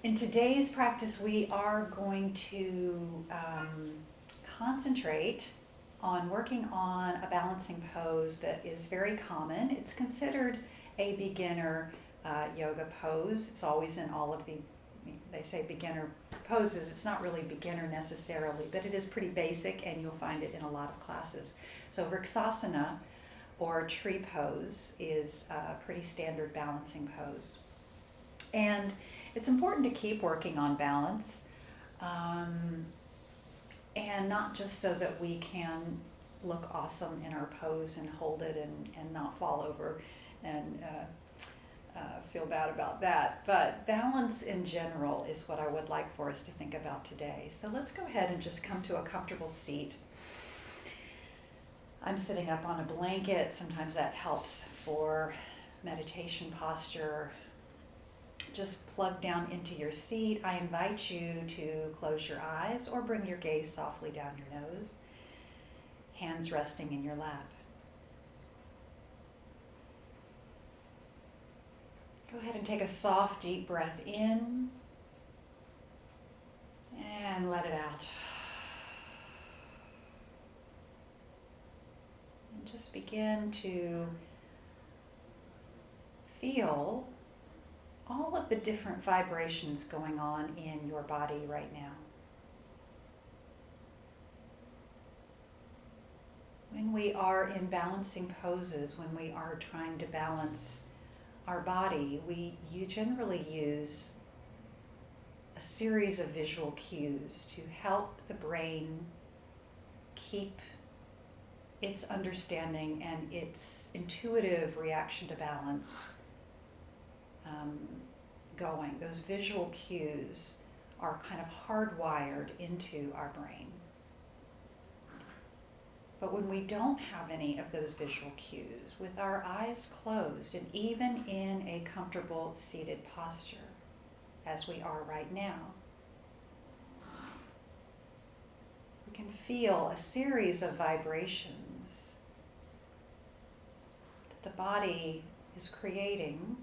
In today's practice, we are going to concentrate on working on a balancing pose that is very common. It's considered a beginner yoga pose. It's always in all of they say beginner poses. It's not really beginner necessarily, but it is pretty basic and you'll find it in a lot of classes. So Vrksasana, or tree pose, is a pretty standard balancing pose. And it's important to keep working on balance, um, and not just so that we can look awesome in our pose and hold it and not fall over and feel bad about that. But balance in general is what I would like for us to think about today. So let's go ahead and just come to a comfortable seat. I'm sitting up on a blanket. Sometimes that helps for meditation posture. Just plug down into your seat. I invite you to close your eyes or bring your gaze softly down your nose, hands resting in your lap. Go ahead and take a soft, deep breath in and let it out. And just begin to feel all of the different vibrations going on in your body right now. When we are in balancing poses, when we are trying to balance our body, you generally use a series of visual cues to help the brain keep its understanding and its intuitive reaction to balance going. Those visual cues are kind of hardwired into our brain. But when we don't have any of those visual cues, with our eyes closed and even in a comfortable seated posture, as we are right now, we can feel a series of vibrations that the body is creating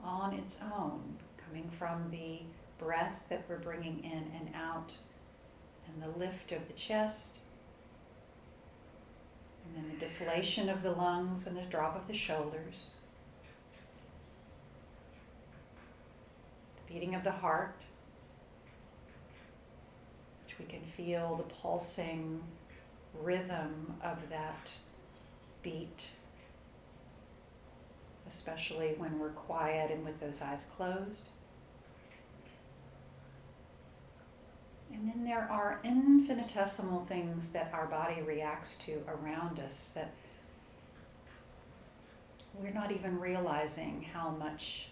on its own, coming from the breath that we're bringing in and out, and the lift of the chest, and then the deflation of the lungs and the drop of the shoulders, the beating of the heart, which we can feel the pulsing rhythm of that beat, especially when we're quiet and with those eyes closed. And then there are infinitesimal things that our body reacts to around us that we're not even realizing how much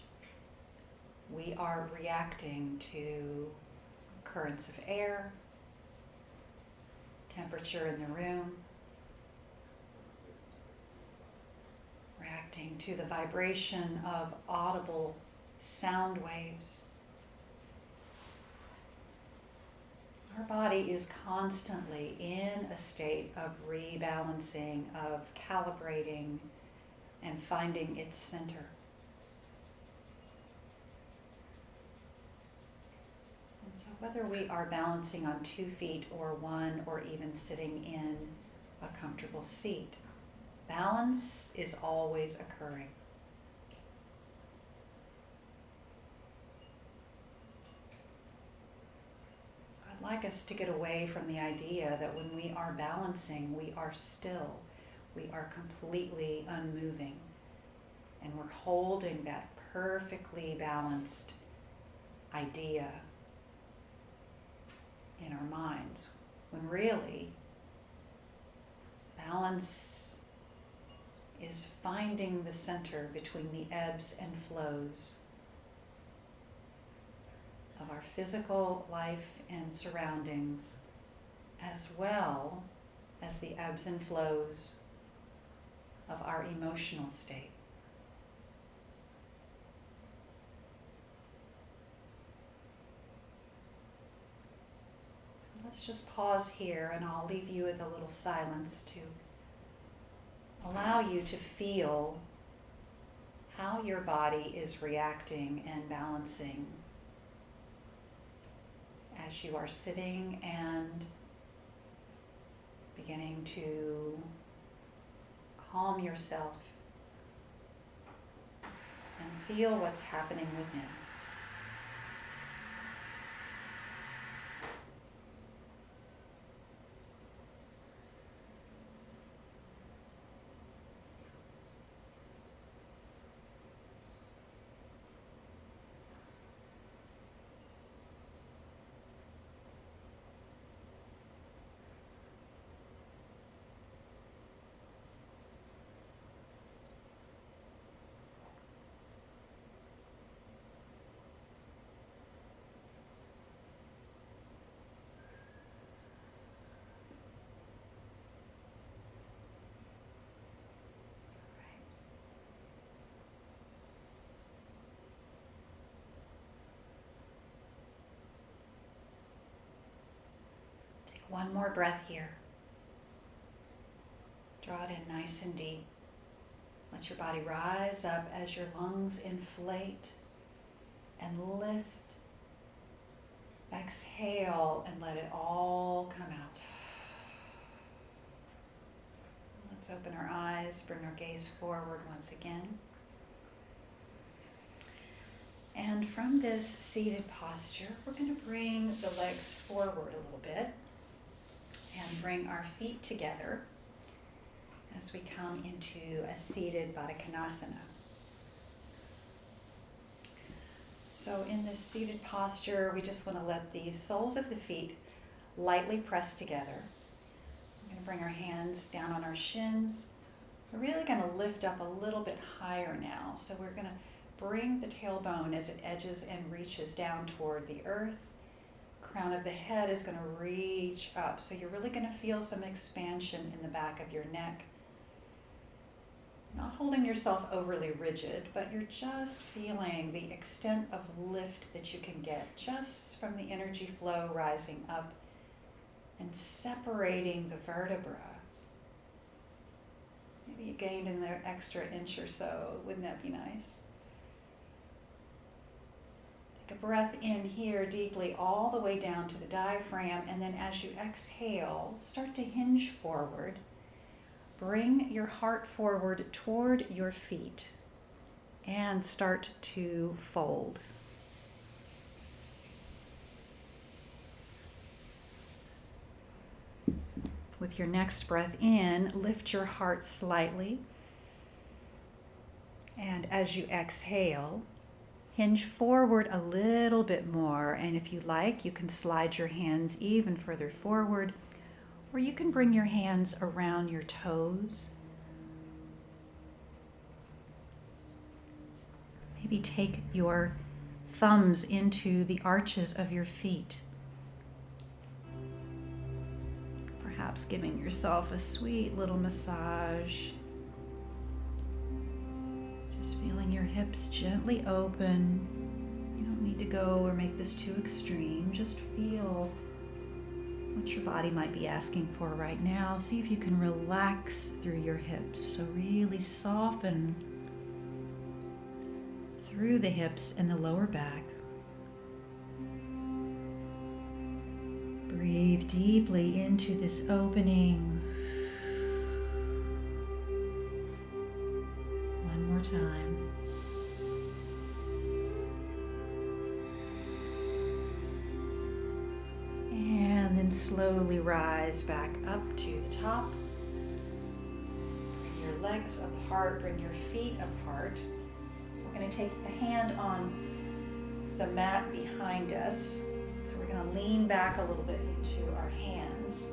we are reacting to currents of air, temperature in the room, reacting to the vibration of audible sound waves. Our body is constantly in a state of rebalancing, of calibrating, and finding its center. And so whether we are balancing on 2 feet or 1, or even sitting in a comfortable seat, balance is always occurring. I'd like us to get away from the idea that when we are balancing, we are still, we are completely unmoving, and we're holding that perfectly balanced idea in our minds, when really balance is finding the center between the ebbs and flows of our physical life and surroundings, as well as the ebbs and flows of our emotional state. Let's just pause here, and I'll leave you with a little silence to allow you to feel how your body is reacting and balancing as you are sitting and beginning to calm yourself and feel what's happening within. One more breath here. Draw it in nice and deep. Let your body rise up as your lungs inflate and lift. Exhale and let it all come out. Let's open our eyes, bring our gaze forward once again. And from this seated posture, we're going to bring the legs forward a little bit and bring our feet together as we come into a seated Baddha Konasana. So in this seated posture, we just want to let the soles of the feet lightly press together. We're going to bring our hands down on our shins. We're really going to lift up a little bit higher now. So we're going to bring the tailbone as it edges and reaches down toward the earth. Crown of the head is going to reach up. So you're really going to feel some expansion in the back of your neck. Not holding yourself overly rigid, but you're just feeling the extent of lift that you can get just from the energy flow rising up and separating the vertebra. Maybe you gained another extra inch or so. Wouldn't that be nice? Take a breath in here deeply all the way down to the diaphragm, and then as you exhale, start to hinge forward. Bring your heart forward toward your feet and start to fold. With your next breath in, lift your heart slightly. And as you exhale, hinge forward a little bit more. And if you like, you can slide your hands even further forward. Or you can bring your hands around your toes. Maybe take your thumbs into the arches of your feet. Perhaps giving yourself a sweet little massage. Just feeling your hips gently open. You don't need to go or make this too extreme. Just feel what your body might be asking for right now. See if you can relax through your hips. So really soften through the hips and the lower back. Breathe deeply into this opening. One more time. And then slowly rise back up to the top. Bring your legs apart, bring your feet apart. We're going to take a hand on the mat behind us. So we're going to lean back a little bit into our hands.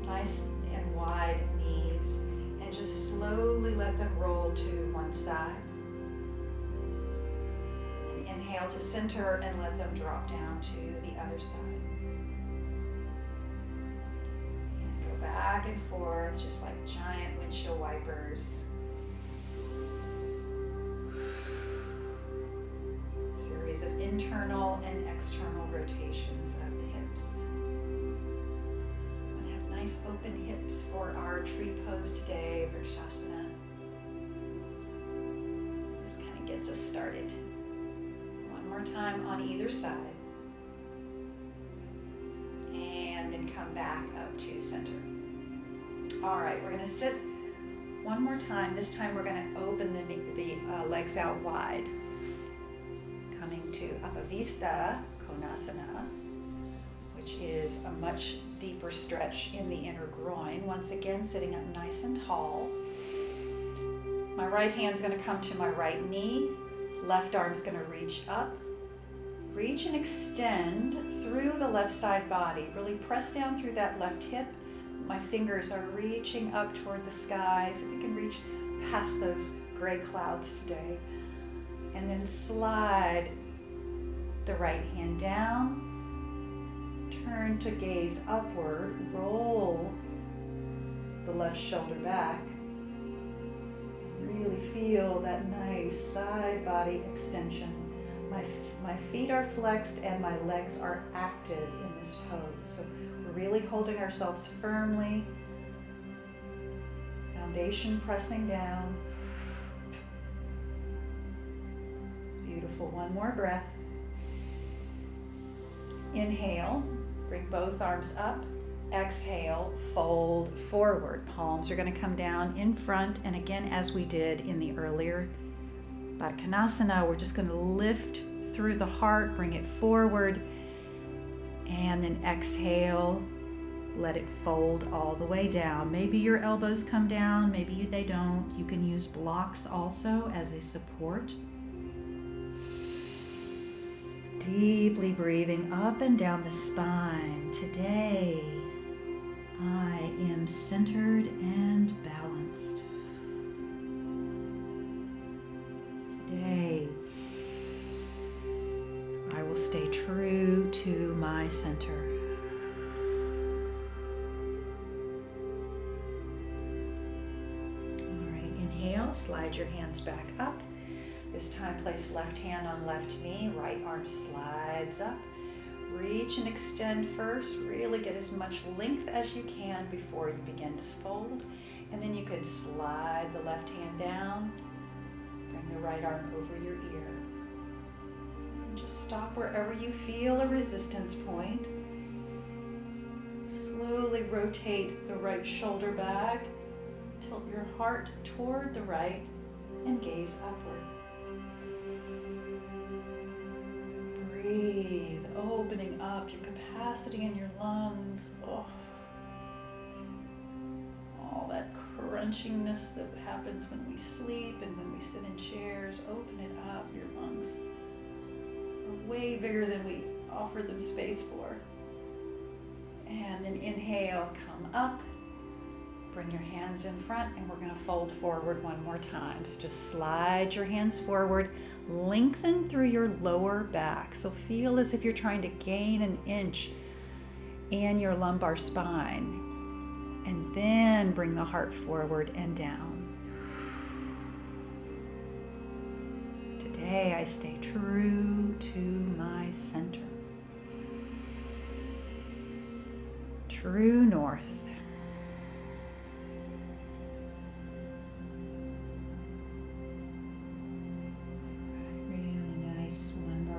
Nice and wide knees. And just slowly let them roll to one side. And inhale to center and let them drop down to the other side. Back and forth, just like giant windshield wipers. Series of internal and external rotations of the hips. So we're going to have nice open hips for our tree pose today, Vrikshasana. gets us started. One more time on either side. And then come back up to center. All right, we're going to sit one more time. This time we're going to open the legs out wide. Coming to Upavista Konasana, which is a much deeper stretch in the inner groin. Once again, sitting up nice and tall. My right hand's going to come to my right knee. Left arm's going to reach up. Reach and extend through the left side body. Really press down through that left hip. My fingers are reaching up toward the skies. If we can reach past those gray clouds today. And then slide the right hand down. Turn to gaze upward. Roll the left shoulder back. Really feel that nice side body extension. My feet are flexed and my legs are active in this pose. So we're really holding ourselves firmly. Foundation pressing down. Beautiful. One more breath. Inhale, bring both arms up. Exhale, fold forward. Palms are going to come down in front. And again, as we did in the earlier Baddha Konasana, we're just going to lift through the heart, bring it forward, and then exhale, let it fold all the way down. Maybe your elbows come down, maybe they don't. You can use blocks also as a support. Deeply breathing up and down the spine. Today, I am centered and balanced. Today, I will stay true to my center. All right, inhale, slide your hands back up. This time, place left hand on left knee, right arm slides up. Reach and extend first. Really get as much length as you can before you begin to fold. And then you can slide the left hand down. Bring the right arm over your ear. And just stop wherever you feel a resistance point. Slowly rotate the right shoulder back. Tilt your heart toward the right and gaze upward. Breathe, opening up your capacity in your lungs. Oh. All that crunchiness that happens when we sleep and when we sit in chairs. Open it up. Your lungs are way bigger than we offer them space for. And then inhale, come up. Bring your hands in front, and we're going to fold forward one more time. So just slide your hands forward, lengthen through your lower back. So feel as if you're trying to gain an inch in your lumbar spine. And then bring the heart forward and down. Today I stay true to my center. True north.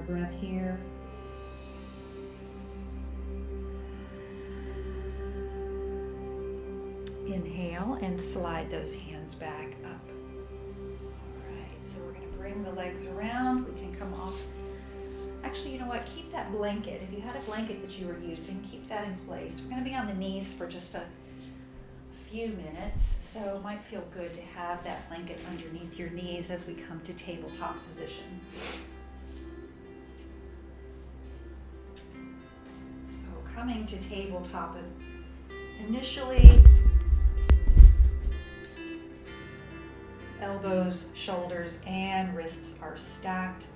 Breath here. Inhale and slide those hands back up. All right, so we're going to bring the legs around. We can come off. Actually, you know what? Keep that blanket. If you had a blanket that you were using, keep that in place. We're going to be on the knees for just a few minutes, so it might feel good to have that blanket underneath your knees as we come to tabletop position. Coming to tabletop, initially elbows, shoulders, and wrists are stacked.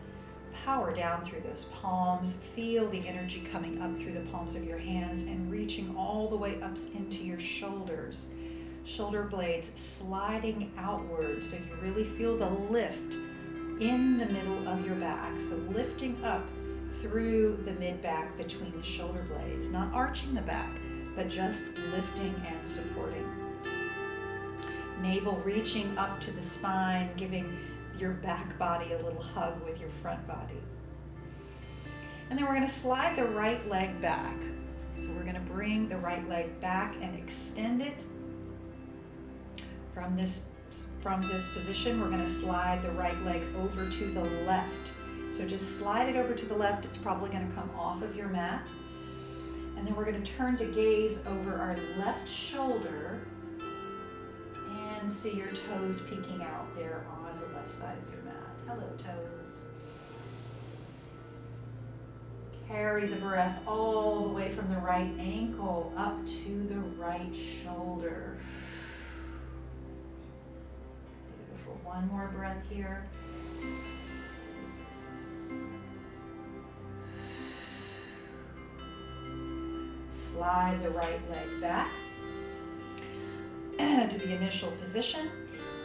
Power down through those palms. Feel the energy coming up through the palms of your hands and reaching all the way up into your shoulders. Shoulder blades sliding outward so you really feel the lift in the middle of your back. So lifting up through the mid-back between the shoulder blades, not arching the back, but just lifting and supporting. Navel reaching up to the spine, giving your back body a little hug with your front body. And then we're going to slide the right leg back. So we're going to bring the right leg back and extend it. From this position, we're going to slide the right leg over to the left. So just slide it over to the left. It's probably going to come off of your mat. And then we're going to turn to gaze over our left shoulder and see your toes peeking out there on the left side of your mat. Hello, toes. Carry the breath all the way from the right ankle up to the right shoulder. Beautiful. One more breath here. Slide the right leg back to the initial position.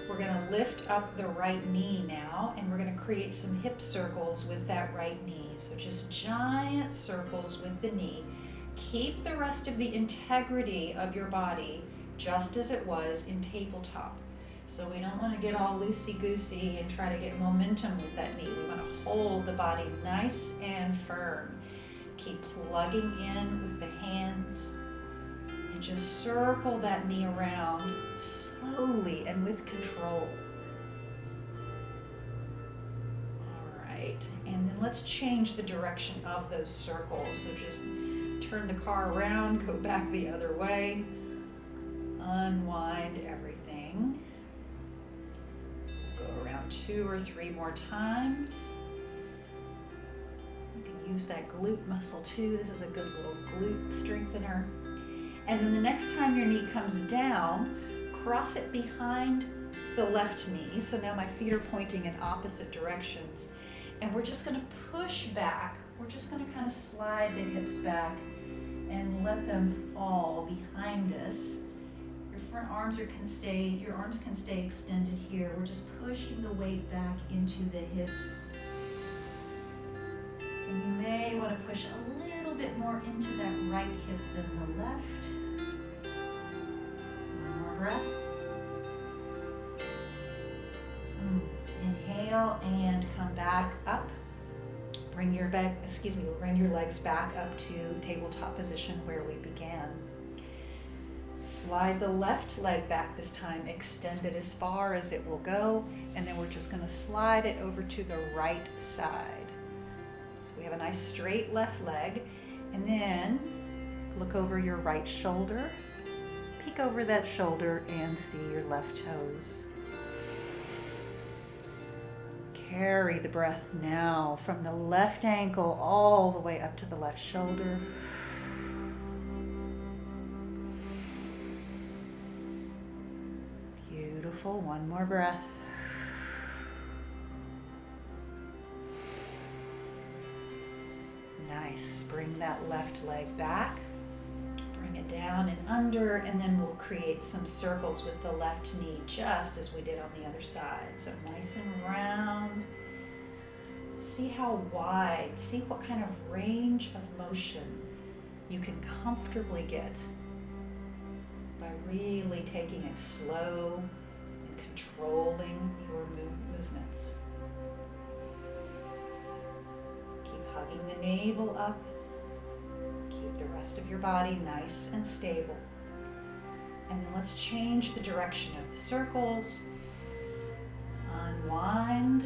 We're going to lift up the right knee now, and we're going to create some hip circles with that right knee. So just giant circles with the knee. Keep the rest of the integrity of your body just as it was in tabletop. So we don't want to get all loosey-goosey and try to get momentum with that knee. We want to hold the body nice and firm. Keep plugging in with the hands and just circle that knee around slowly and with control. All right, and then let's change the direction of those circles. So just turn the car around, go back the other way, unwind everything. Go around 2 or 3 more times. Use that glute muscle too. This is a good little glute strengthener. And then the next time your knee comes down, cross it behind the left knee. So now my feet are pointing in opposite directions. And we're just going to push back. We're just going to kind of slide the hips back and let them fall behind us. Your front arms your arms can stay extended here. We're just pushing the weight back into the hips. And you may want to push a little bit more into that right hip than the left. One more breath. Inhale and come back up. Bring your legs back up to tabletop position where we began. Slide the left leg back this time, extend it as far as it will go, and then we're just going to slide it over to the right side. So we have a nice straight left leg, and then look over your right shoulder, peek over that shoulder and see your left toes. Carry the breath now from the left ankle all the way up to the left shoulder. Beautiful, one more breath. Nice. Bring that left leg back. Bring it down and under, and then we'll create some circles with the left knee just as we did on the other side. So nice and round. See how wide, see what kind of range of motion you can comfortably get by really taking it slow and controlling your movements. Hugging the navel up. Keep the rest of your body nice and stable. And then let's change the direction of the circles. Unwind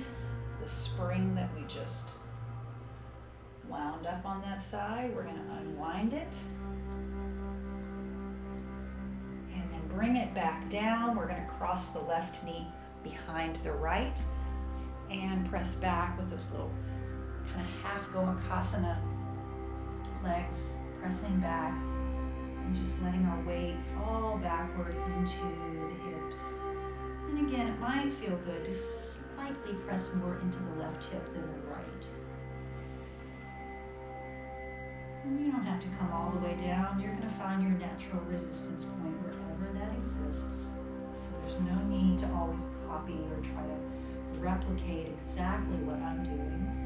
the spring that we just wound up on that side. We're going to unwind it. And then bring it back down. We're going to cross the left knee behind the right and press back with those little kind of half Gomukhasana legs, pressing back and just letting our weight fall backward into the hips. And again, it might feel good to slightly press more into the left hip than the right. And you don't have to come all the way down. You're going to find your natural resistance point wherever that exists. So there's no need to always copy or try to replicate exactly what I'm doing.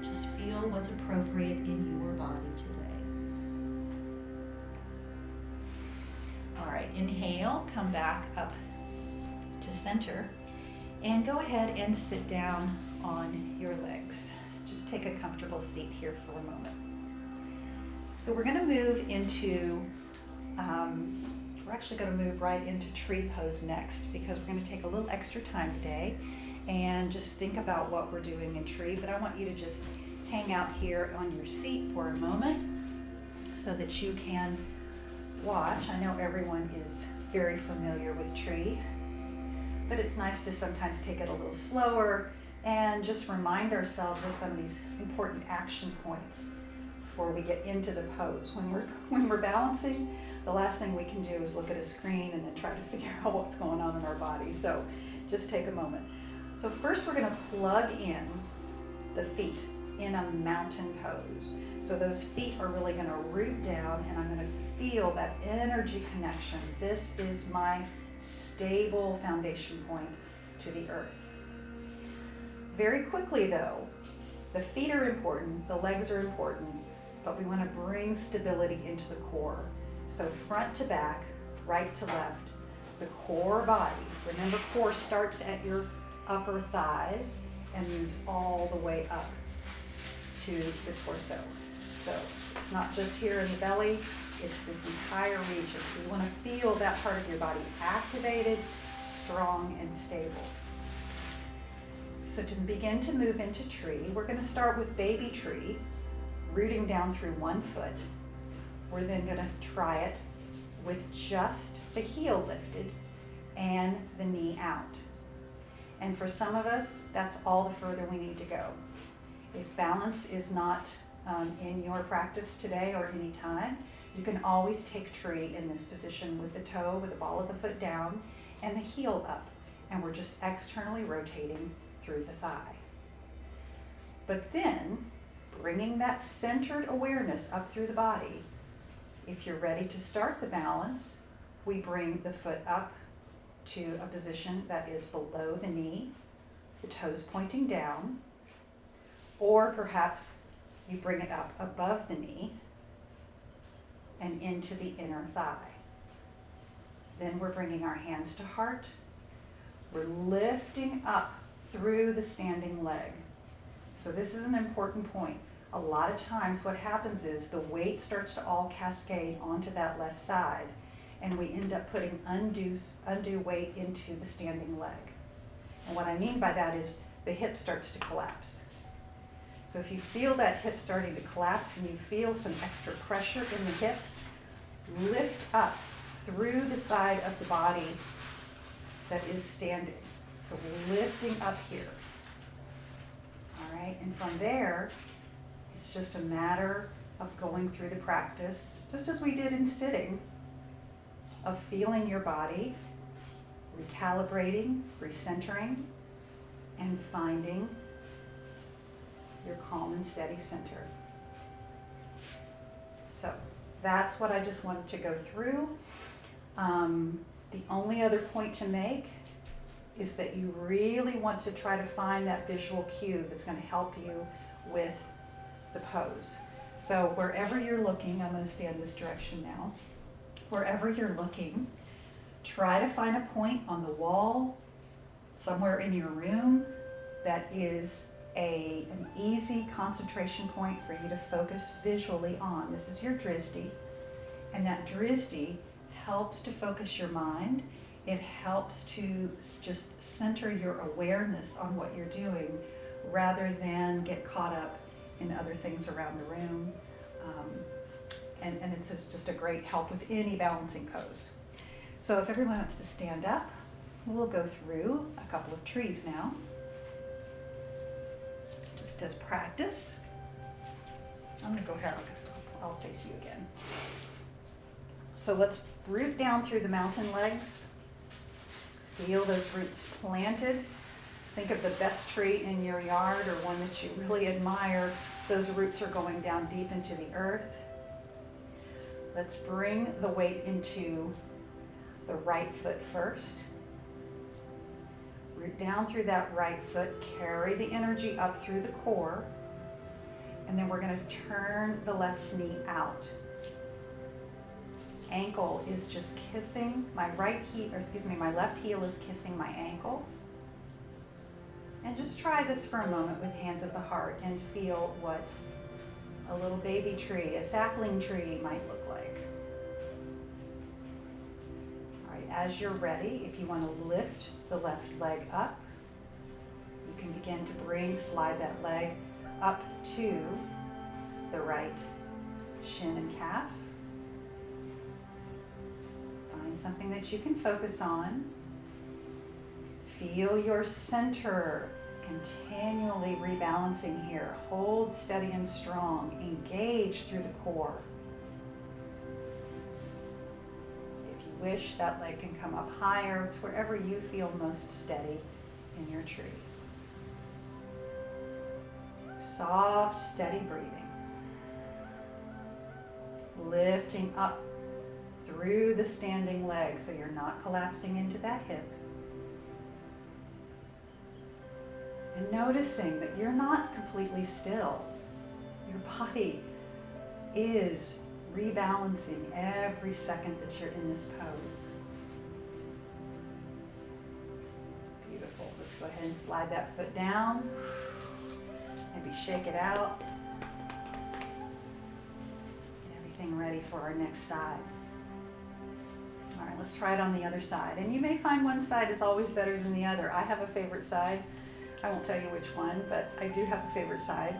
Just feel what's appropriate in your body today. All right, inhale, come back up to center. And go ahead and sit down on your legs. Just take a comfortable seat here for a moment. So we're going to move into, we're actually going to move right into tree pose next, because we're going to take a little extra time today and just think about what we're doing in tree. But I want you to just hang out here on your seat for a moment so that you can watch. I know everyone is very familiar with tree, but it's nice to sometimes take it a little slower and just remind ourselves of some of these important action points before we get into the pose. When we're balancing, the last thing we can do is look at a screen and then try to figure out what's going on in our body. So just take a moment. So first we're going to plug in the feet in a mountain pose. So those feet are really going to root down, and I'm going to feel that energy connection. This is my stable foundation point to the earth. Very quickly though, the feet are important, the legs are important, but we want to bring stability into the core. So front to back, right to left, the core body. Remember, core starts at your upper thighs and moves all the way up to the torso. So it's not just here in the belly, it's this entire region. So you want to feel that part of your body activated, strong, and stable. So to begin to move into tree, we're going to start with baby tree, rooting down through one foot. We're then going to try it with just the heel lifted and the knee out. And for some of us, that's all the further we need to go. If balance is not in your practice today or any time, you can always take tree in this position with the toe, with the ball of the foot down and the heel up. And we're just externally rotating through the thigh. But then, bringing that centered awareness up through the body, if you're ready to start the balance, we bring the foot up to a position that is below the knee, the toes pointing down, or perhaps you bring it up above the knee and into the inner thigh. Then we're bringing our hands to heart. We're lifting up through the standing leg. So this is an important point. A lot of times what happens is the weight starts to all cascade onto that left side, and we end up putting undue weight into the standing leg. And what I mean by that is the hip starts to collapse. So if you feel that hip starting to collapse and you feel some extra pressure in the hip, lift up through the side of the body that is standing. So lifting up here. All right, and from there, it's just a matter of going through the practice, just as we did in sitting, of feeling your body, recalibrating, recentering, and finding your calm and steady center. So that's what I just wanted to go through. The only other point to make is that you really want to try to find that visual cue that's going to help you with the pose. So wherever you're looking, I'm going to stand this direction now. Wherever you're looking, try to find a point on the wall, somewhere in your room, that is an easy concentration point for you to focus visually on. This is your drishti, and that drishti helps to focus your mind. It helps to just center your awareness on what you're doing rather than get caught up in other things around the room. And it's just a great help with any balancing pose. So if everyone wants to stand up, we'll go through a couple of trees now, just as practice. I'm going to go here because I'll face you again. So let's root down through the mountain legs. Feel those roots planted. Think of the best tree in your yard or one that you really admire. Those roots are going down deep into the earth. Let's bring the weight into the right foot first. Root down through that right foot, carry the energy up through the core, and then we're going to turn the left knee out. Ankle is just kissing my left heel is kissing my ankle. And just try this for a moment with hands at the heart and feel what a little baby tree, a sapling tree might look like. All right, as you're ready, if you want to lift the left leg up, you can begin to slide that leg up to the right shin and calf. Find something that you can focus on. Feel your center continually rebalancing here. Hold steady and strong. Engage through the core. If you wish, that leg can come up higher. It's wherever you feel most steady in your tree. Soft, steady breathing. Lifting up through the standing leg so you're not collapsing into that hip. And noticing that you're not completely still. Your body is rebalancing every second that you're in this pose. Beautiful. Let's go ahead and slide that foot down. Maybe shake it out. Get everything ready for our next side. All right, let's try it on the other side. And you may find one side is always better than the other. I have a favorite side. I won't tell you which one, but I do have a favorite side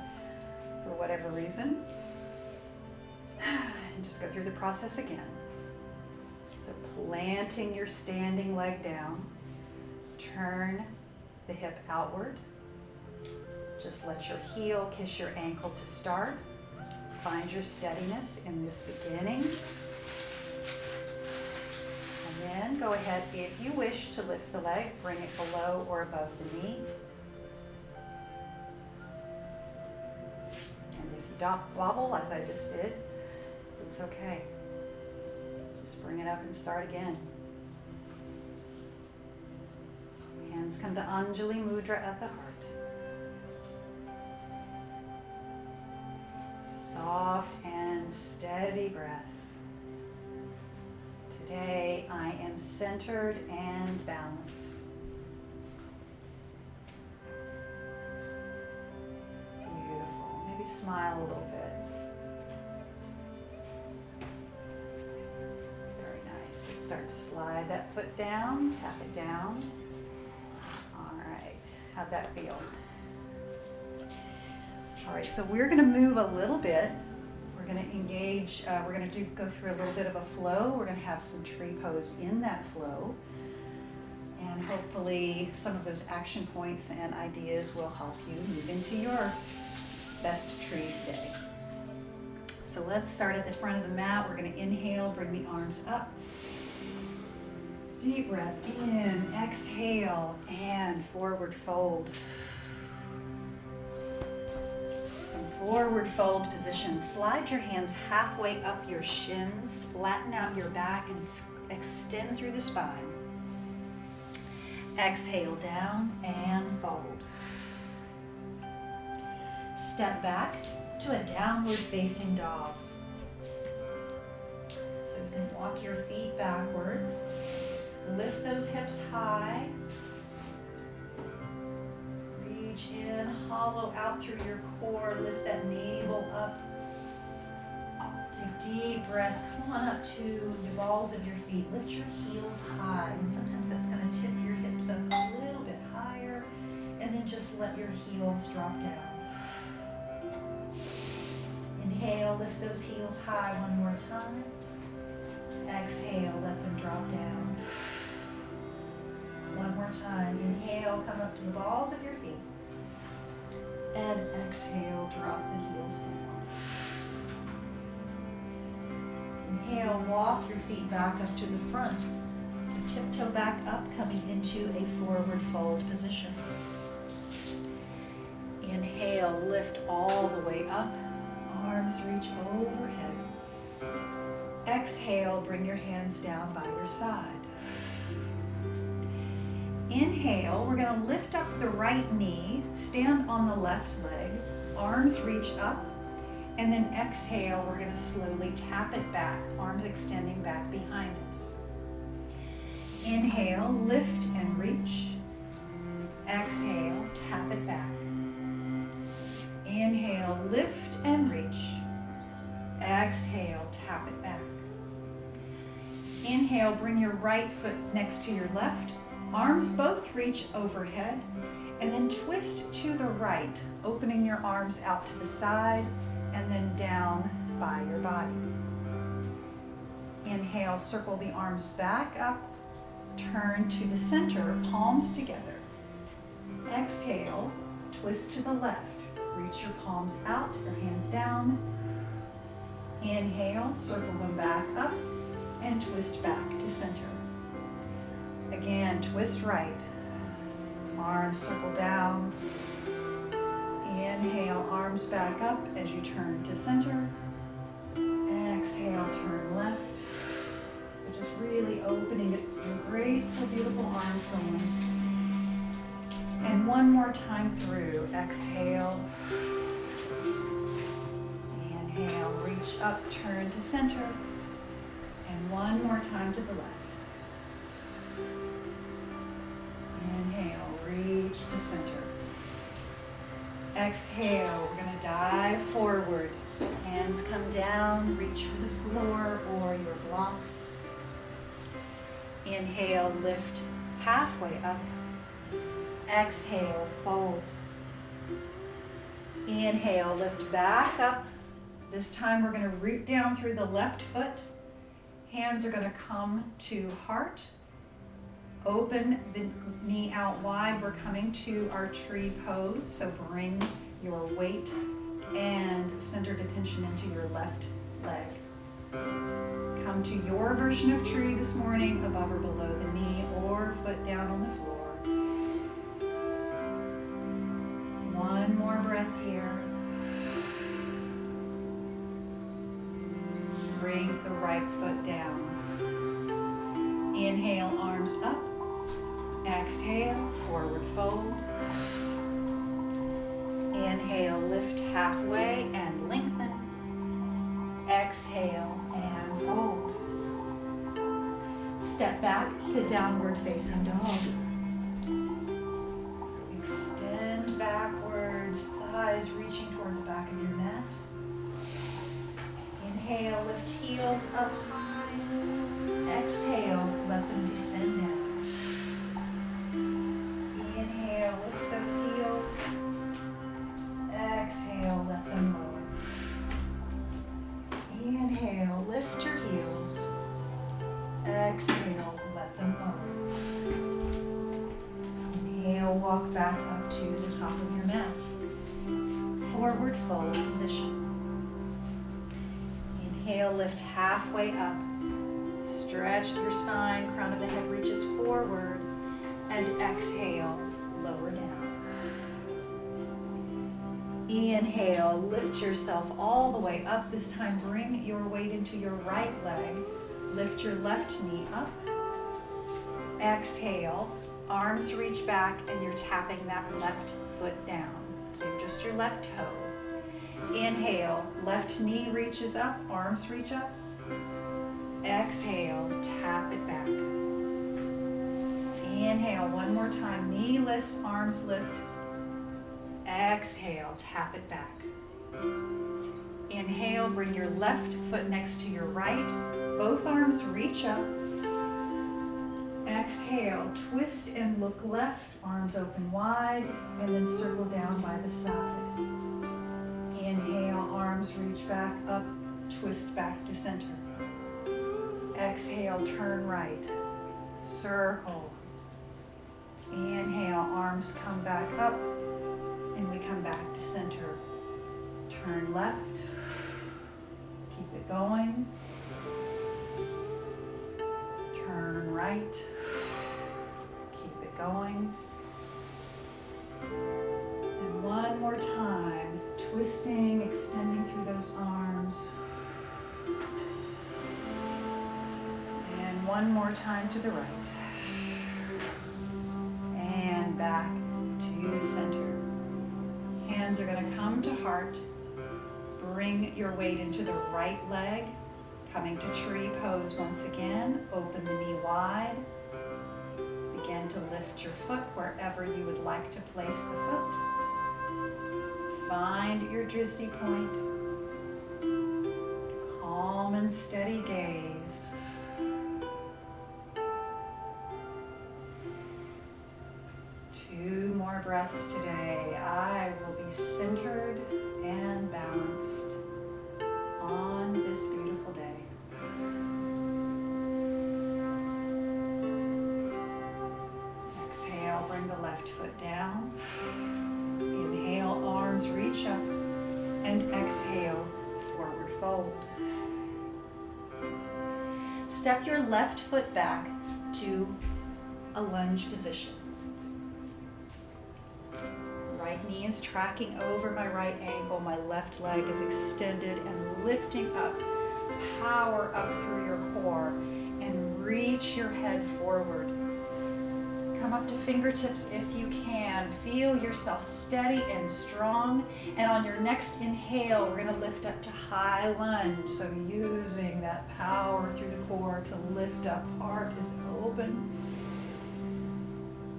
for whatever reason. And just go through the process again. So planting your standing leg down, turn the hip outward. Just let your heel kiss your ankle to start. Find your steadiness in this beginning. And then go ahead, if you wish to lift the leg, bring it below or above the knee. And if you wobble, as I just did, it's okay. Just bring it up and start again. Hands come to Anjali Mudra at the heart. Soft and steady breath. Today I am centered and balanced. Beautiful. Maybe smile a little bit. Very nice. Let's start to slide that foot down, tap it down. All right. How'd that feel? All right, so we're going to move a little bit. We're going to engage, we're going to go through a little bit of a flow. We're going to have some tree pose in that flow. And hopefully some of those action points and ideas will help you move into your best tree today. So let's start at the front of the mat. We're going to inhale, bring the arms up. Deep breath in, exhale, and forward fold. Forward fold position. Slide your hands halfway up your shins, flatten out your back and extend through the spine. Exhale down and fold. Step back to a downward facing dog. So you can walk your feet backwards. Lift those hips high. Reach in, hollow out through your core, lift that navel up. Take deep breaths, come on up to the balls of your feet. Lift your heels high, and sometimes that's going to tip your hips up a little bit higher, and then just let your heels drop down. Inhale, lift those heels high one more time. Exhale, let them drop down. One more time. Inhale, come up to the balls of your feet. And exhale, drop the heels down. Inhale, walk your feet back up to the front. So tiptoe back up, coming into a forward fold position. Inhale, lift all the way up. Arms reach overhead. Exhale, bring your hands down by your side. Inhale, we're going to lift up the right knee, stand on the left leg, arms reach up, and then exhale, we're going to slowly tap it back, arms extending back behind us. Inhale, lift and reach. Exhale, tap it back. Inhale, lift and reach. Exhale, tap it back. Inhale, bring your right foot next to your left. Arms both reach overhead. And then twist to the right, opening your arms out to the side and then down by your body. Inhale, circle the arms back up. Turn to the center, palms together. Exhale, twist to the left. Reach your palms out, your hands down. Inhale, circle them back up and twist back to center. Again, twist right. Arms circle down. Inhale, arms back up as you turn to center. Exhale, turn left. So just really opening it, some graceful, beautiful arms going. And one more time through. Exhale. Inhale, reach up, turn to center. And one more time to the left. Inhale, reach to center. Exhale, we're going to dive forward. Hands come down, reach for the floor or your blocks. Inhale, lift halfway up. Exhale, fold. Inhale, lift back up. This time we're going to root down through the left foot. Hands are going to come to heart. Open the knee out wide. We're coming to our tree pose. So bring your weight and centered attention into your left leg. Come to your version of tree this morning, above or below the knee or foot down on the floor. One more breath here. Bring the right foot down. Inhale, arms up. Exhale, forward fold. Inhale, lift halfway and lengthen. Exhale and fold. Step back to downward facing dog. Extend backwards, thighs reaching toward the back of your mat. Inhale, lift heels up high. Exhale, let them descend down. Inhale, lift those heels. Exhale, let them lower. Inhale, lift your heels. Exhale, let them lower. Inhale, walk back up to the top of your mat. Forward fold position. Inhale, lift halfway up. Stretch your spine, crown of the head reaches forward. And exhale, lower down. Inhale, lift yourself all the way up. This time, bring your weight into your right leg. Lift your left knee up. Exhale, arms reach back and you're tapping that left foot down. So just your left toe. Inhale, left knee reaches up, arms reach up. Exhale, tap it back. Inhale, one more time. Knee lifts, arms lift. Exhale, tap it back. Inhale, bring your left foot next to your right. Both arms reach up. Exhale, twist and look left. Arms open wide and then circle down by the side. Inhale, arms reach back up, twist back to center. Exhale, turn right. Circle. Inhale, arms come back up and we come back to center. Turn left. Keep it going. Turn right. Keep it going. And one more time, twisting, extending through those arms. And one more time to the right. And back to center. Hands are going to come to heart. Bring your weight into the right leg. Coming to tree pose once again. Open the knee wide. Begin Begin to lift your foot wherever you would like to place the foot. Find your Dristy point. Calm and steady gaze. Two more breaths today. I will be centered and balanced on this beautiful day. Exhale, bring the left foot down. Inhale, arms reach up, and exhale, forward fold. Step your left foot back to a lunge position. Right knee is tracking over my right ankle. My left leg is extended and lifting up. Power up through your core and reach your head forward. Come up to fingertips if you can. Feel yourself steady and strong. And on your next inhale, we're going to lift up to high lunge. So using that power through the core to lift up. Heart is open.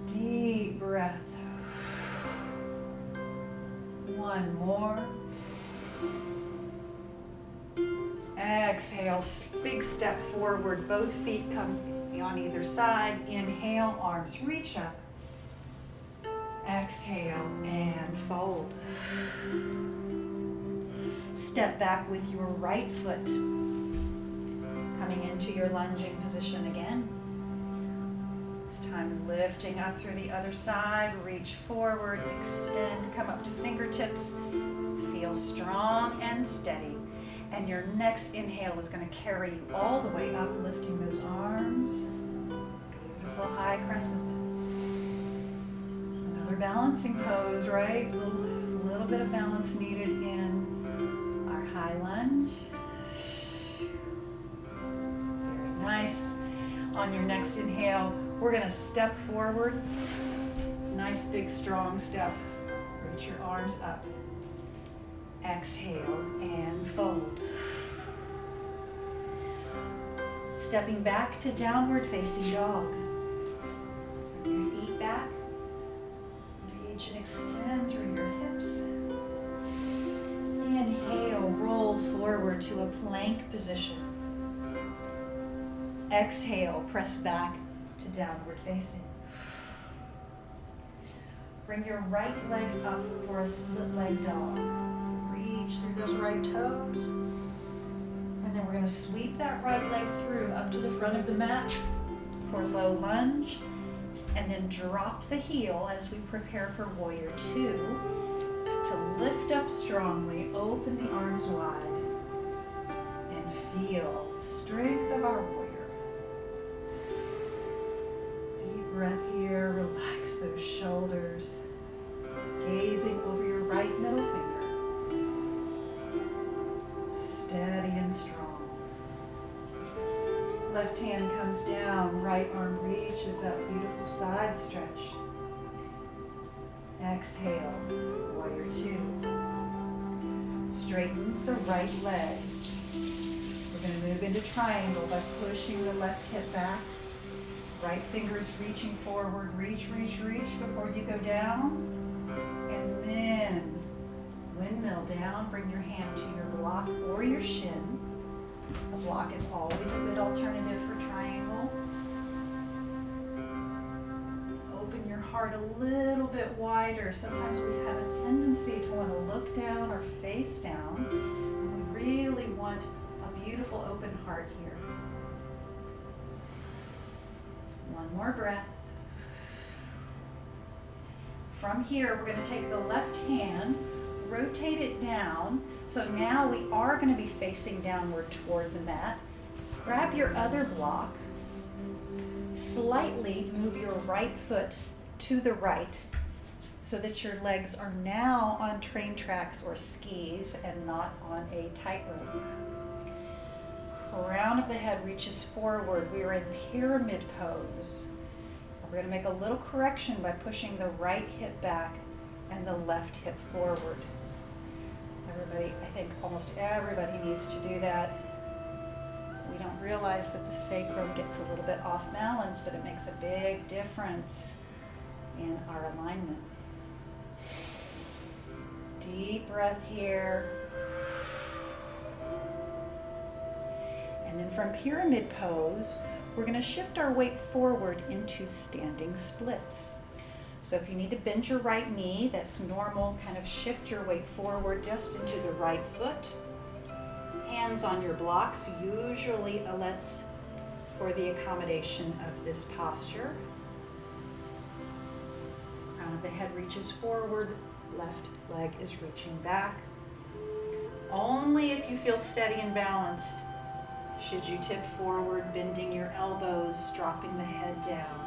Deep breath. One more. Exhale, big step forward. Both feet come on either side. Inhale, arms reach up. Exhale and fold. Step back with your right foot. Coming into your lunging position again. This time lifting up through the other side. Reach forward, extend, come up to fingertips. Feel strong and steady. And your next inhale is going to carry you all the way up, lifting those arms. Beautiful high crescent. Another balancing pose, right? A little bit of balance needed in our high lunge. Very nice. On your next inhale, we're going to step forward. Nice big strong step. Reach your arms up. Exhale and fold. Stepping back to downward facing dog. Bring your feet back. Reach and extend through your hips. Inhale, roll forward to a plank position. Exhale, press back to downward facing. Bring your right leg up for a split leg dog. So reach through those right toes. And then we're going to sweep that right leg through up to the front of the mat for low lunge. And then drop the heel as we prepare for warrior two. To lift up strongly, open the arms wide. And feel the strength of our warrior. Breath here, relax those shoulders, gazing over your right middle finger, steady and strong. Left hand comes down, right arm reaches up, beautiful side stretch. Exhale, warrior two. Straighten the right leg. We're going to move into triangle by pushing the left hip back. Right fingers reaching forward, reach, reach, reach before you go down. And then windmill down, bring your hand to your block or your shin. A block is always a good alternative for triangle. Open your heart a little bit wider. Sometimes we have a tendency to want to look down or face down. And we really want a beautiful open heart here. One more breath. From here, we're going to take the left hand, rotate it down. So now we are going to be facing downward toward the mat. Grab your other block. Slightly move your right foot to the right so that your legs are now on train tracks or skis and not on a tightrope. Crown of the head reaches forward. We are in pyramid pose. We're going to make a little correction by pushing the right hip back and the left hip forward. Everybody, I think almost everybody needs to do that. We don't realize that the sacrum gets a little bit off balance, but it makes a big difference in our alignment. Deep breath here. And then from pyramid pose, we're going to shift our weight forward into standing splits. So if you need to bend your right knee, that's normal. Kind of shift your weight forward just into the right foot. Hands on your blocks, usually lets for the accommodation of this posture. Crown of the head reaches forward, left leg is reaching back. Only if you feel steady and balanced should you tip forward, bending your elbows, dropping the head down.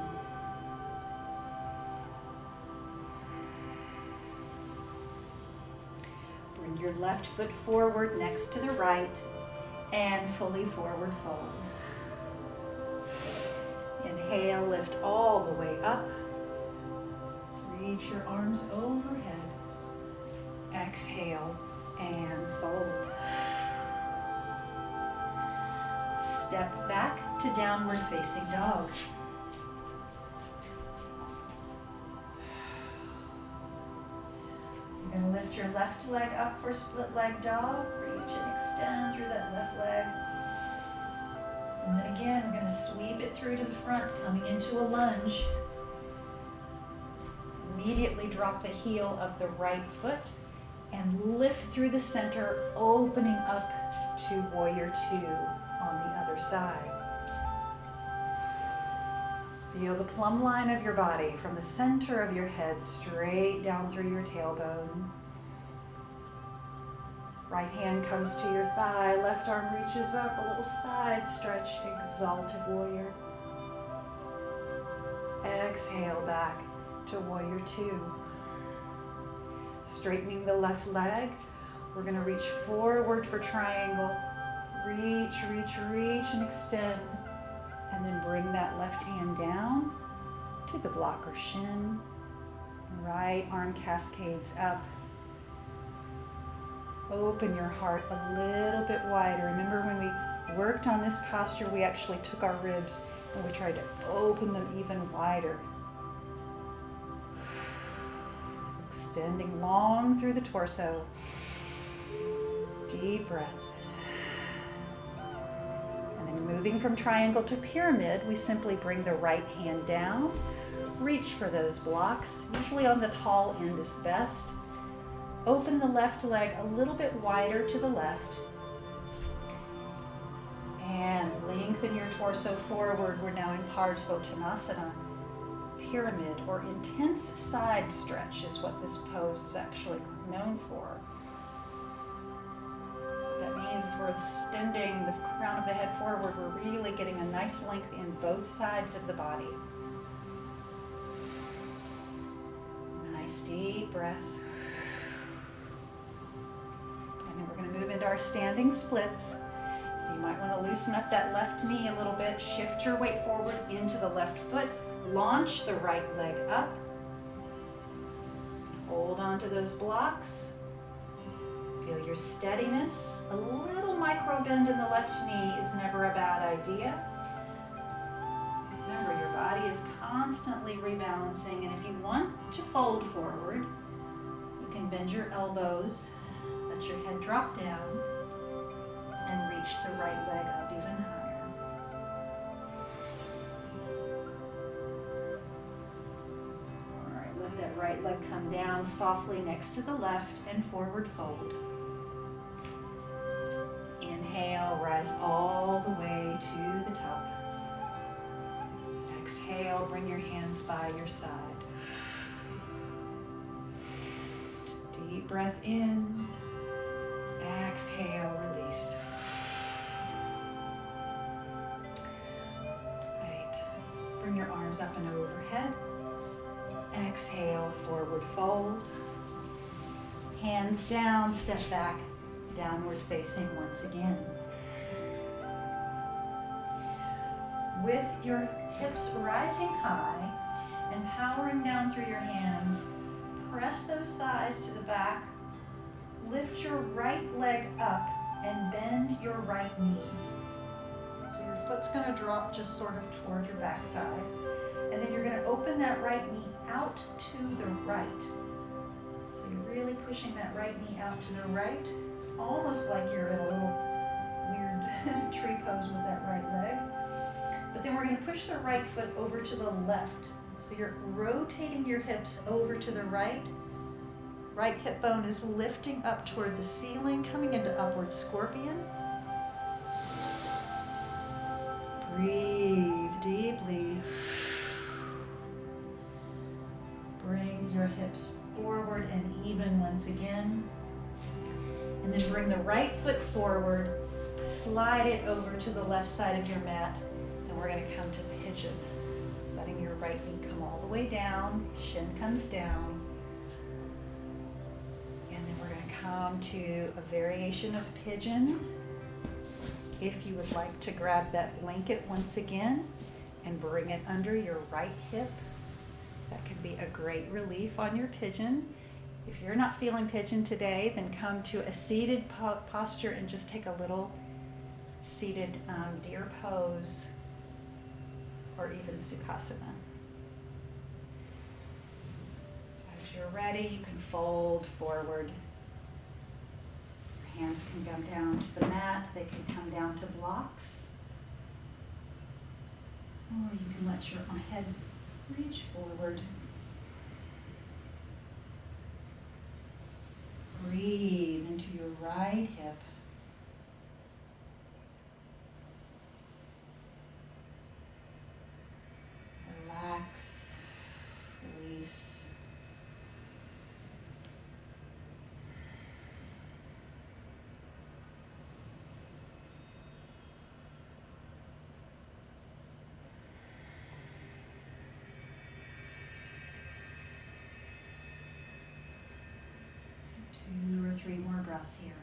Bring your left foot forward next to the right and fully forward fold. Inhale, lift all the way up. Reach your arms overhead. Exhale and fold. Step back to downward facing dog. You're going to lift your left leg up for split leg dog. Reach and extend through that left leg. And then again, we're going to sweep it through to the front, coming into a lunge. Immediately drop the heel of the right foot and lift through the center, opening up to warrior two on the other side. Feel the plumb line of your body from the center of your head straight down through your tailbone. Right hand comes to your thigh, left arm reaches up, a little side stretch, exalted warrior. Exhale back to warrior two. Straightening the left leg, we're going to reach forward for triangle. Reach, reach, reach, and extend. And then bring that left hand down to the block or shin. Right arm cascades up. Open your heart a little bit wider. Remember when we worked on this posture, we actually took our ribs and we tried to open them even wider. Extending long through the torso. Deep breath. And then moving from triangle to pyramid, we simply bring the right hand down. Reach for those blocks. Usually on the tall end is best. Open the left leg a little bit wider to the left. And lengthen your torso forward. We're now in Parsvottanasana. Pyramid or intense side stretch is what this pose is actually known for. That means as we're extending the crown of the head forward, we're really getting a nice length in both sides of the body. Nice deep breath. And then we're going to move into our standing splits. So you might want to loosen up that left knee a little bit. Shift your weight forward into the left foot. Launch the right leg up. Hold on to those blocks. Feel your steadiness. A little micro bend in the left knee is never a bad idea. Remember, your body is constantly rebalancing, and if you want to fold forward, you can bend your elbows, let your head drop down, and reach the right leg up even higher. Let that right leg come down softly next to the left and forward fold. Inhale, rise all the way to the top. Exhale, bring your hands by your side. Deep breath in. Exhale, release. Right. Bring your arms up and overhead. Exhale, forward fold. Hands down, step back, downward facing once again. With your hips rising high and powering down through your hands, press those thighs to the back. Lift your right leg up and bend your right knee. So your foot's going to drop just sort of toward your backside. And then you're going to open that right knee out to the right. So you're really pushing that right knee out to the right. It's almost like you're in a little weird tree pose with that right leg. But then we're going to push the right foot over to the left. So you're rotating your hips over to the right. Right hip bone is lifting up toward the ceiling, coming into upward scorpion. Breathe deeply. Bring your hips forward and even once again. And then bring the right foot forward, slide it over to the left side of your mat, and we're going to come to pigeon. Letting your right knee come all the way down, shin comes down. And then we're going to come to a variation of pigeon. If you would like to grab that blanket once again and bring it under your right hip, that can be a great relief on your pigeon. If you're not feeling pigeon today, then come to a seated posture and just take a little seated deer pose or even Sukhasana. As you're ready, you can fold forward. Your hands can come down to the mat. They can come down to blocks. Or you can let your head reach forward. Breathe into your right hip. Relax, release. Take 2 or 3 more breaths here.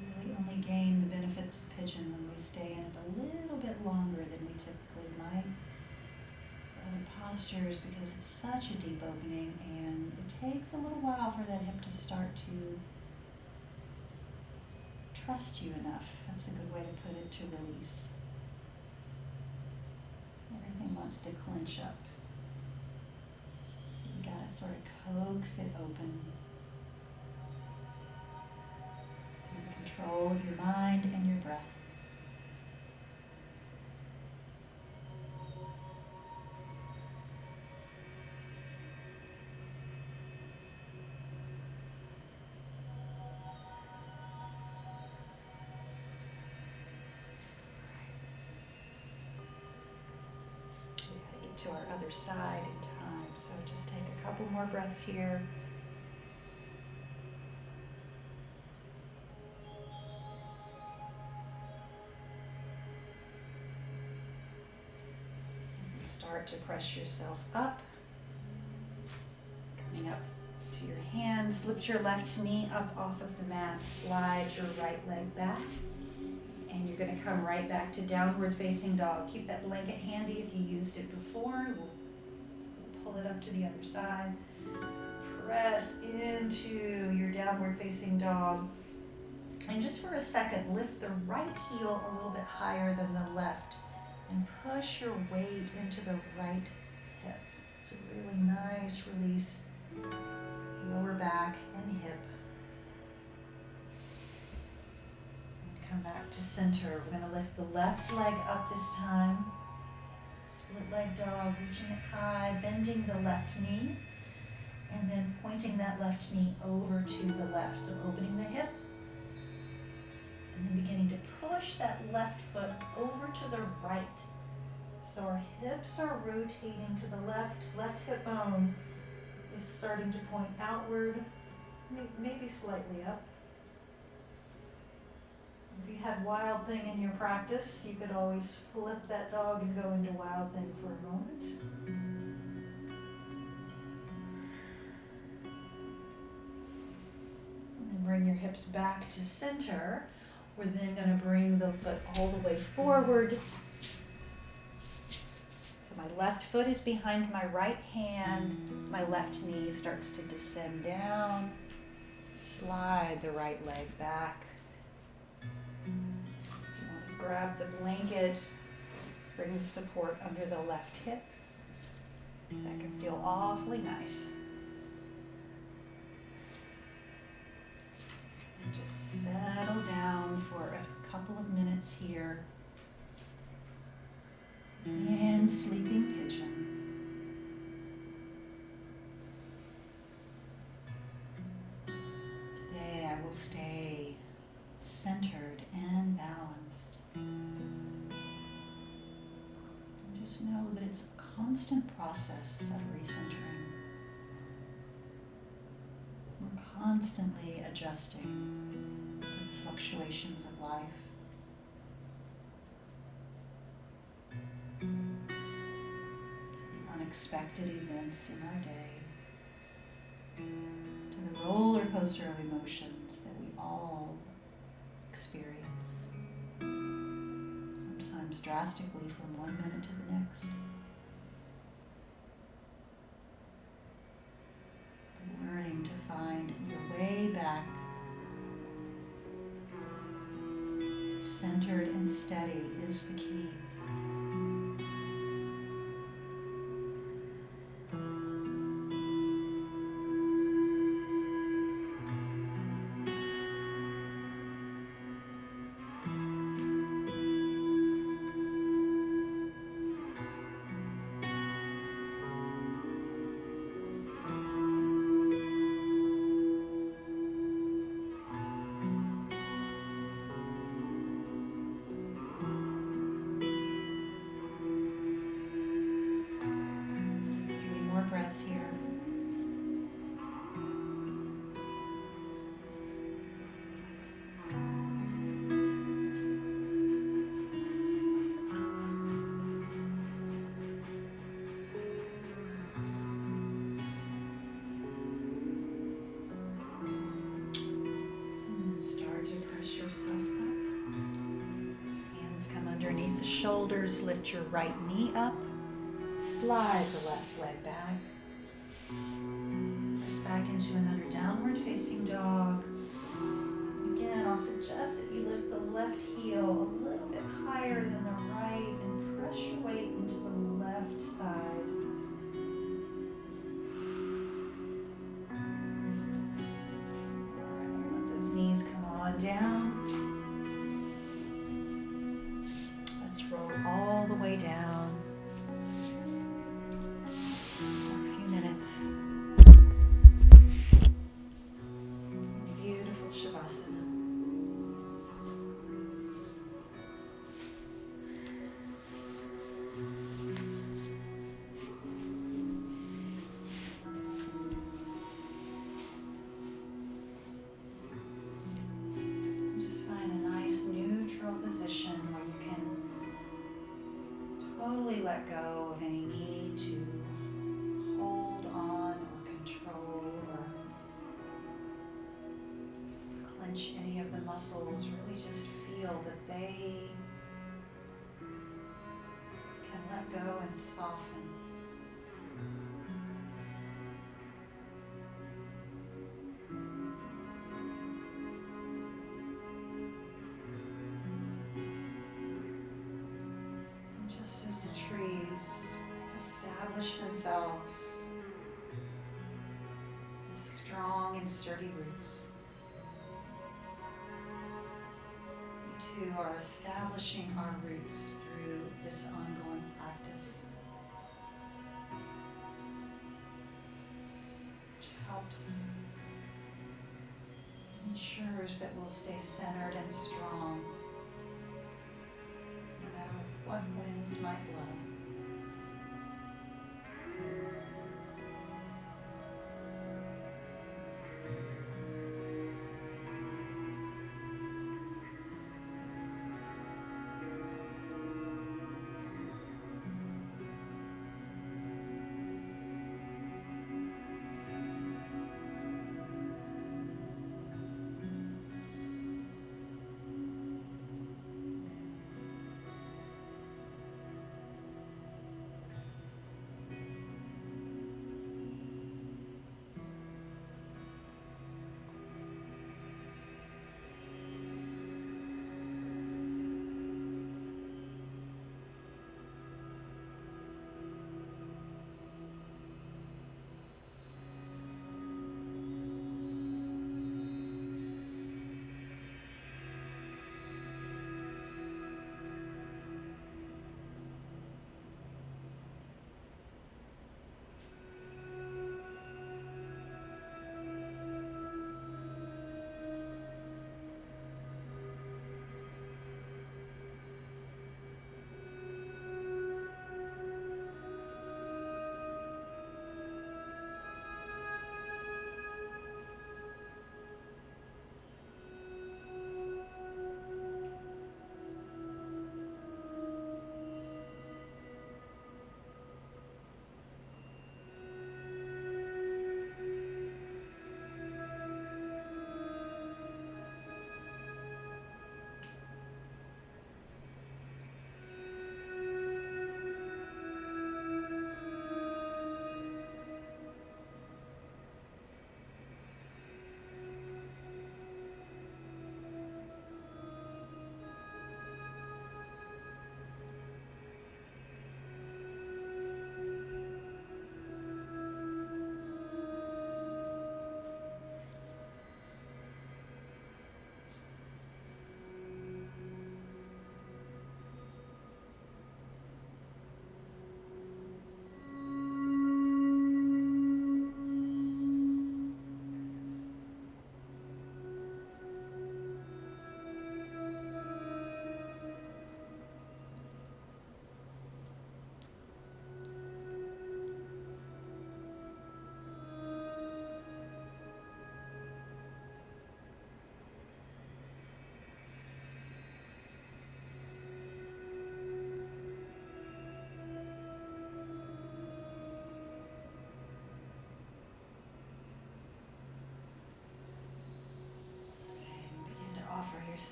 Really only gain the benefits of pigeon when we stay in it a little bit longer than we typically might for other postures, because it's such a deep opening and it takes a little while for that hip to start to trust you enough. That's a good way to put it, to release. Everything wants to clench up. So you gotta sort of coax it open. Control of your mind and your breath. We gotta get to our other side in time, so just take a couple more breaths here. Start to press yourself up, coming up to your hands. Lift your left knee up off of the mat, slide your right leg back, and you're going to come right back to downward facing dog. Keep that blanket handy if you used it before. We'll pull it up to the other side. Press into your downward facing dog, and just for a second, lift the right heel a little bit higher than the left. And push your weight into the right hip. It's a really nice release. Lower back and hip. And come back to center. We're going to lift the left leg up this time. Split leg dog, reaching it high, bending the left knee, and then pointing that left knee over to the left. So opening the hip, and then beginning to push that left foot over to the right. So our hips are rotating to the left. Left hip bone is starting to point outward, maybe slightly up. If you had Wild Thing in your practice, you could always flip that dog and go into Wild Thing for a moment. And then bring your hips back to center. We're then going to bring the foot all the way forward. So my left foot is behind my right hand. My left knee starts to descend down. Slide the right leg back. grab the blanket, bring the support under the left hip. That can feel awfully nice. And just settle down for a couple of minutes here in sleeping pigeon. Today I will stay centered and balanced. And just know that it's a constant process of recentering. We're constantly adjusting to the fluctuations of life. The unexpected events in our day. To the roller coaster of emotions that we all experience, sometimes drastically from one minute to the next. But learning to find your way back to centered and steady is the key. Breaths here. And start to press yourself up. Hands come underneath the shoulders. Lift your right knee up. Slide the left leg back. Press back into another downward facing dog. Again, I'll suggest that you lift the left heel a little bit higher than the right and press your weight into the left side. Alright, let those knees come on down. Let's roll all the way down. Minutes. Beautiful Shavasana. Just find a nice neutral position where you can totally let go of any need to hold on or control or clench any of the muscles. Really just feel that they can let go and soften. And just as the trees establish themselves with strong and sturdy roots, we too are establishing our roots through this ongoing practice, which helps, ensures that we'll stay centered and strong no matter what winds might blow.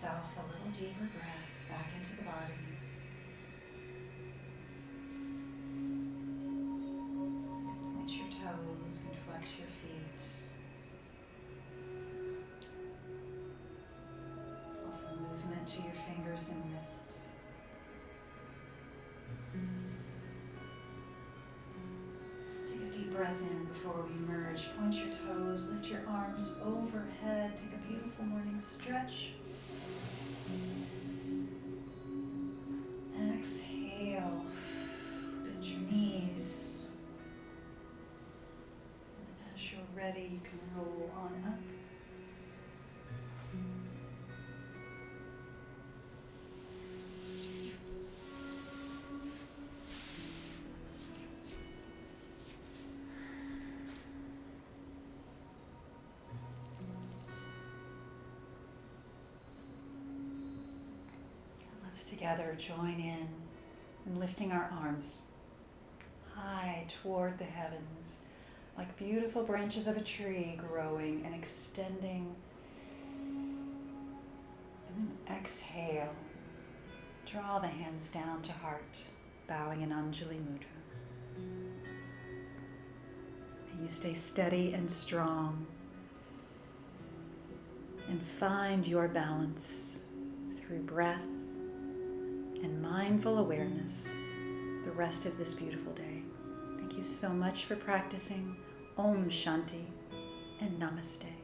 yourself a little deeper breath back into the body. Point your toes and flex your feet. Offer movement to your fingers and wrists. Let's take a deep breath in before we merge. Point your toes, lift your arms overhead. Take a beautiful morning stretch. Exhale. Bend your knees. And as you're ready, you can roll on up. Let's together join in lifting our arms high toward the heavens, like beautiful branches of a tree growing and extending. And then exhale. Draw the hands down to heart, bowing in Anjali Mudra. And you stay steady and strong. And find your balance through breath and mindful awareness the rest of this beautiful day. Thank you so much for practicing. Om Shanti and Namaste.